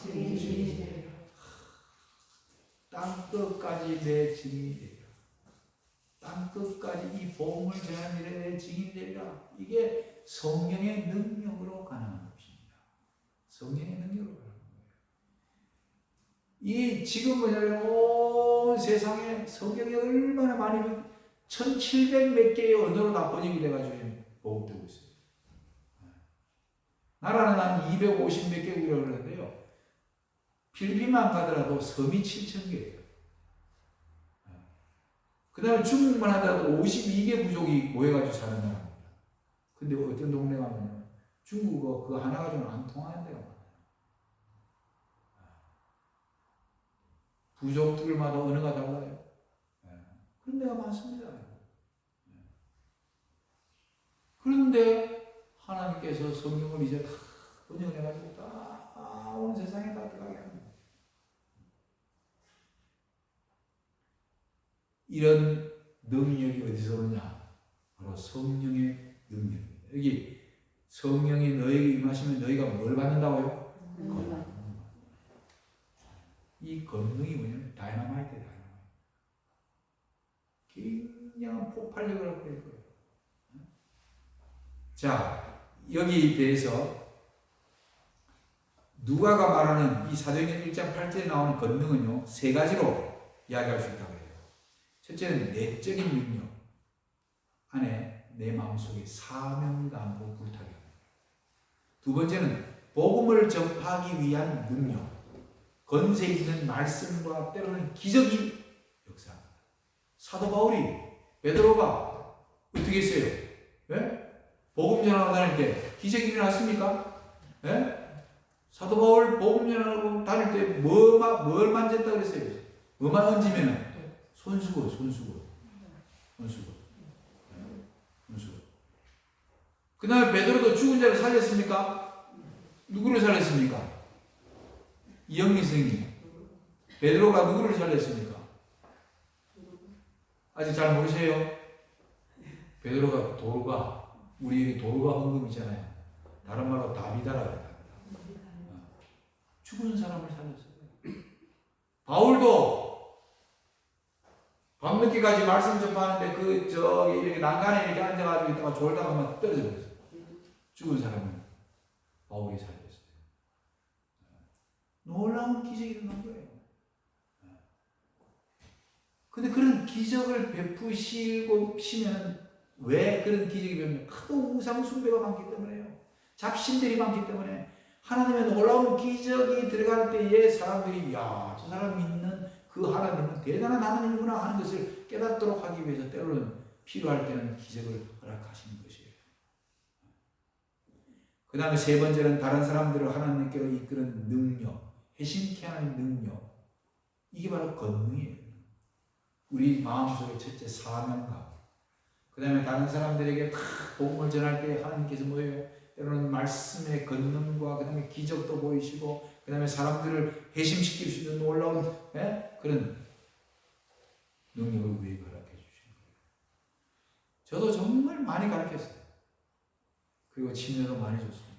땅끝까지 내 증인이 되리라. 땅끝까지 이 복음을 전하는 일에 내 증인이 되리라. 이게 성령의 능력으로 가능한 것입니다. 성령의 능력으로 가능한 거예요. 이 지금 뭐냐면 온 세상에 성경이 얼마나 많이 1700 몇 개의 언어로 다 번역이 돼가지고 보급되고 있어요. 나라는 한 250 몇 개국이라고 그러는데요. 필리핀만 가더라도 섬이 7,000개예요. 그 다음에 중국만 하더라도 52개 부족이 모여가지고 사는 나라입니다. 근데 어떤 동네 가면 중국어 그거 하나 가지고는 안 통하는 데가 많아요. 부족들마다 언어가 달라요. 그런 데가 많습니다. 그런데 하나님께서 성경을 이제 다 번역을 해가지고 다 온 세상에 다 들어가게 합니다. 이런 능력이 어디서 오느냐? 바로 성령의 능력입니다. 여기 성령이 너에게 임하시면 너희가 뭘 받는다고요? 이 권능이 뭐냐면 다이너마이트예요. 굉장한 폭발력을 갖고 있는 거예요. 자, 여기에 대해서 누가가 말하는 이 사도행전 1장 8절에 나오는 권능은요, 세 가지로 이야기할 수 있다고 해요. 첫째는 내적인 능력 안에 내 마음속에 사명감으로 불타게 합니다. 두 번째는 복음을 전파하기 위한 능력, 권세 있는 말씀과 때로는 기적이 역사합니다. 사도 바울이, 베드로가 어떻게 했어요? 네? 복음 전하고 다닐 때 기적이 일어났습니까? 네? 사도 바울 복음 전하고 다닐 때 뭘 만졌다 그랬어요? 뭐만 얹으면은 손수건. 그 다음에 베드로도 죽은 자를 살렸습니까? 누구를 살렸습니까? 이영민 선생님. 베드로가 누구를 살렸습니까? 아직 잘 모르세요? 베드로가 도로가, 우리 도로가 헌금 있잖아요. 다른 말로 다비다라고 해요. 죽은 사람을 살렸어요. 바울도 밤늦게까지 말씀 전파하는데 이렇게 난간에 이렇게 앉아가지고 있다가 졸다가 막 떨어져 버렸어요. 죽은 사람을 바울이 살렸어요. 놀라운 기적이 일어난 거예요. 근데 그런 기적을 베푸시면 왜 그런 기적이 일어나면 하도 우상 숭배가 많기 때문에요. 잡신들이 많기 때문에 하나님의 놀라운 기적이 들어갈 때에 사람들이 야, 저 사람 믿는 그 하나님은 대단한 하나님이구나 하는 것을 깨닫도록 하기 위해서 때로는 필요할 때는 기적을 허락하시는 것이에요. 그 다음에 세 번째는 다른 사람들을 하나님께로 이끄는 능력, 회심케 하는 능력. 이게 바로 권능이에요. 우리 마음속에 첫째 사명감. 그 다음에 다른 사람들에게 다 복음을 전할 때 하나님께서 뭐예요? 때로는 말씀의 권능과 그 다음에 기적도 보이시고 그 다음에 사람들을 회심시킬 수 있는 놀라운 그런 능력을 우리에게 허락해 주시는 거예요. 저도 정말 많이 가르쳤어요. 그리고 침례도 많이 줬습니다.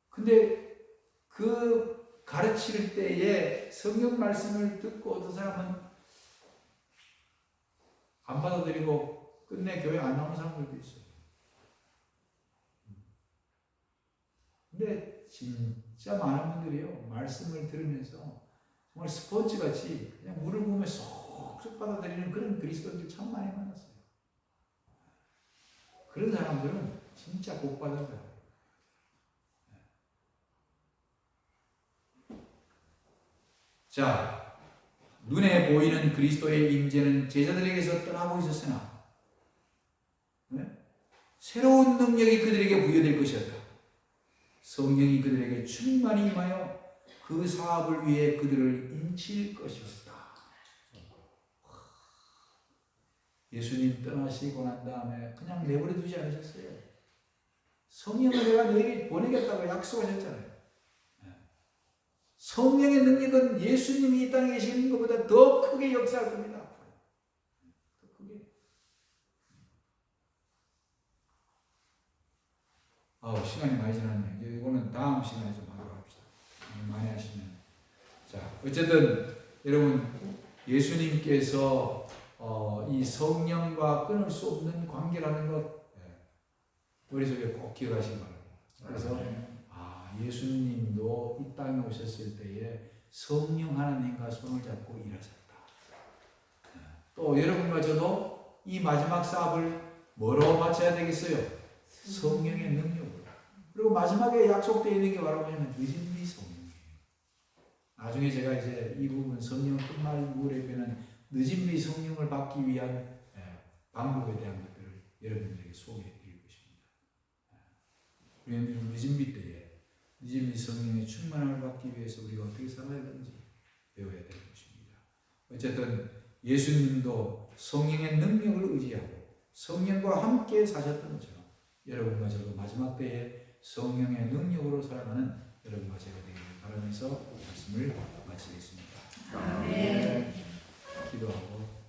근데 그 가르칠 때에 성경 말씀을 듣고 어떤 사람은 안 받아들이고 끝내 교회 안 나오는 사람들도 있어요. 근데 진짜 많은 분들이요, 말씀을 들으면서 정말 스포츠같이 그냥 물을 부으면 쏙쏙 받아들이는 그런 그리스도인들 참 많이 만났어요. 그런 사람들은 진짜 복 받은 거예요. 자, 눈에 보이는 그리스도의 임재는 제자들에게서 떠나고 있었으나 새로운 능력이 그들에게 부여될 것이었다. 성령이 그들에게 충만히 임하여 그 사업을 위해 그들을 인칠 것이었다. 예수님 떠나시고 난 다음에 그냥 내버려 두지 않으셨어요. 성령을 내가 너에게 보내겠다고 약속하셨잖아요. 성령의 능력은 예수님이 이 땅에 계시는 것보다 더 크게 역사할 겁니다. 더 크게. 시간이 많이 지났네요. 이제 이거는 다음 시간에 좀 하도록 합시다. 많이 하시면. 자, 어쨌든 여러분 예수님께서 이 성령과 끊을 수 없는 관계라는 것 머릿속에 꼭 기억하시기 바랍니다. 그래서 예수님도 이 땅에 오셨을 때에 성령 하나님과 손을 잡고 일하셨다. 또 여러분과 저도 이 마지막 사업을 뭐로 마쳐야 되겠어요? 성령의 능력으로. 그리고 마지막에 약속되어 있는 게 바로 뭐냐면 늦은 미 성령이에요. 나중에 제가 이제 이 부분 성령 끝말 무울의 변은 늦은 미 성령을 받기 위한 방법에 대한 것들을 여러분들에게 소개해 드릴 것입니다. 우리는 늦은 미 때에 늦은 미 성령의 충만함을 받기 위해서 우리가 어떻게 살아야 되는지 배워야 될 것입니다. 어쨌든 예수님도 성령의 능력을 의지하고 성령과 함께 사셨던 것처럼 여러분과 저도 마지막 때에 성령의 능력으로 살아가는 여러분과 제가 되기를 바라면서 말씀을 마치겠습니다. 아멘. 기도하고